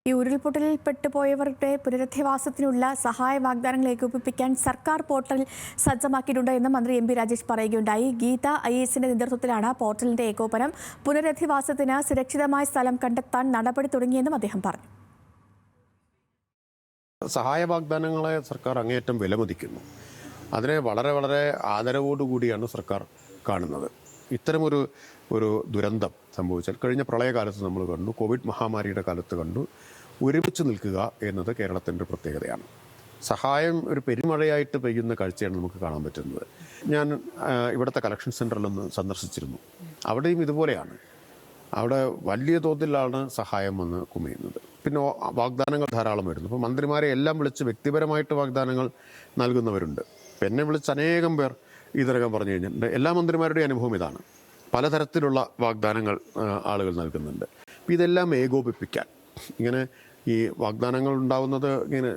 ഈ ഉരുൾപൊട്ടലിൽ പെട്ടുപോയവരുടെ പുനരധിവാസത്തിനുള്ള സഹായ വാഗ്ദാനങ്ങൾ ഏകോപിപ്പിക്കാൻ സർക്കാർ പോർട്ടൽ സജ്ജമാക്കിയിട്ടുണ്ട് എന്ന് മന്ത്രി എം പി രാജേഷ് പറയുകയുണ്ടായി. ഗീത IASന്റെ നേതൃത്വത്തിലാണ് പോർട്ടലിന്റെ ഏകോപനം. പുനരധിവാസത്തിന് സുരക്ഷിതമായ സ്ഥലം കണ്ടെത്താൻ നടപടി തുടങ്ങിയെന്നും അദ്ദേഹം പറഞ്ഞു. സഹായ വാഗ്ദാനങ്ങളെ സർക്കാർ അങ്ങേയറ്റം വിലമതിക്കുന്നു. അതിനെ വളരെ വളരെ ആദരവോടുകൂടിയാണ് സർക്കാർ കാണുന്നത്. ഇത്തരമൊരു ദുരന്തം സംഭവിച്ചാൽ കഴിഞ്ഞ പ്രളയകാലത്ത് നമ്മൾ കണ്ടു, കോവിഡ് മഹാമാരിയുടെ കാലത്ത് കണ്ടു, ഒരുമിച്ച് നിൽക്കുക എന്നത് കേരളത്തിൻ്റെ പ്രത്യേകതയാണ്. സഹായം ഒരു പെരുമഴയായിട്ട് പെയ്യുന്ന കാഴ്ചയാണ് നമുക്ക് കാണാൻ പറ്റുന്നത്. ഞാൻ ഇവിടുത്തെ കളക്ഷൻ സെൻ്ററിലൊന്ന് സന്ദർശിച്ചിരുന്നു. അവിടെയും ഇതുപോലെയാണ്. അവിടെ വലിയ തോതിലാണ് സഹായം വന്ന് കുമിയുന്നത്. പിന്നെ വാഗ്ദാനങ്ങൾ ധാരാളം വരുന്നു. ഇപ്പോൾ മന്ത്രിമാരെ എല്ലാം വിളിച്ച് വ്യക്തിപരമായിട്ട് വാഗ്ദാനങ്ങൾ നൽകുന്നവരുണ്ട്. എന്നെ വിളിച്ച് അനേകം പേർ ഇതിനകം പറഞ്ഞു കഴിഞ്ഞിട്ടുണ്ട്. എല്ലാ മന്ത്രിമാരുടെയും അനുഭവം ഇതാണ്. പലതരത്തിലുള്ള വാഗ്ദാനങ്ങൾ ആളുകൾ നൽകുന്നുണ്ട്. അപ്പോൾ ഇതെല്ലാം ഏകോപിപ്പിക്കാൻ ഇങ്ങനെ ഈ വാഗ്ദാനങ്ങൾ ഉണ്ടാവുന്നത് ഇങ്ങനെ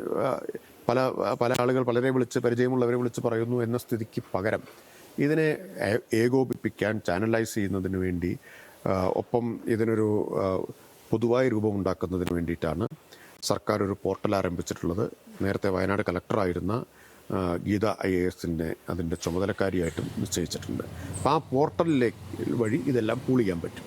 പല ആളുകൾ പലരെ വിളിച്ച് പരിചയമുള്ളവരെ വിളിച്ച് പറയുന്നു എന്ന സ്ഥിതിക്ക് പകരം ഇതിനെ ഏകോപിപ്പിക്കാൻ ചാനലൈസ് ചെയ്യുന്നതിന് വേണ്ടി ഒപ്പം ഇതിനൊരു പൊതുവായ രൂപമുണ്ടാക്കുന്നതിന് വേണ്ടിയിട്ടാണ് സർക്കാർ ഒരു പോർട്ടൽ ആരംഭിച്ചിട്ടുള്ളത്. നേരത്തെ വയനാട് കളക്ടറായിരുന്ന ഗീത IASന്റെ അതിൻ്റെ ചുമതലക്കാരിയായിട്ടും നിശ്ചയിച്ചിട്ടുണ്ട്. അപ്പോൾ ആ പോർട്ടലിലേക്ക് വഴി ഇതെല്ലാം പൂൾ ചെയ്യാൻ പറ്റും.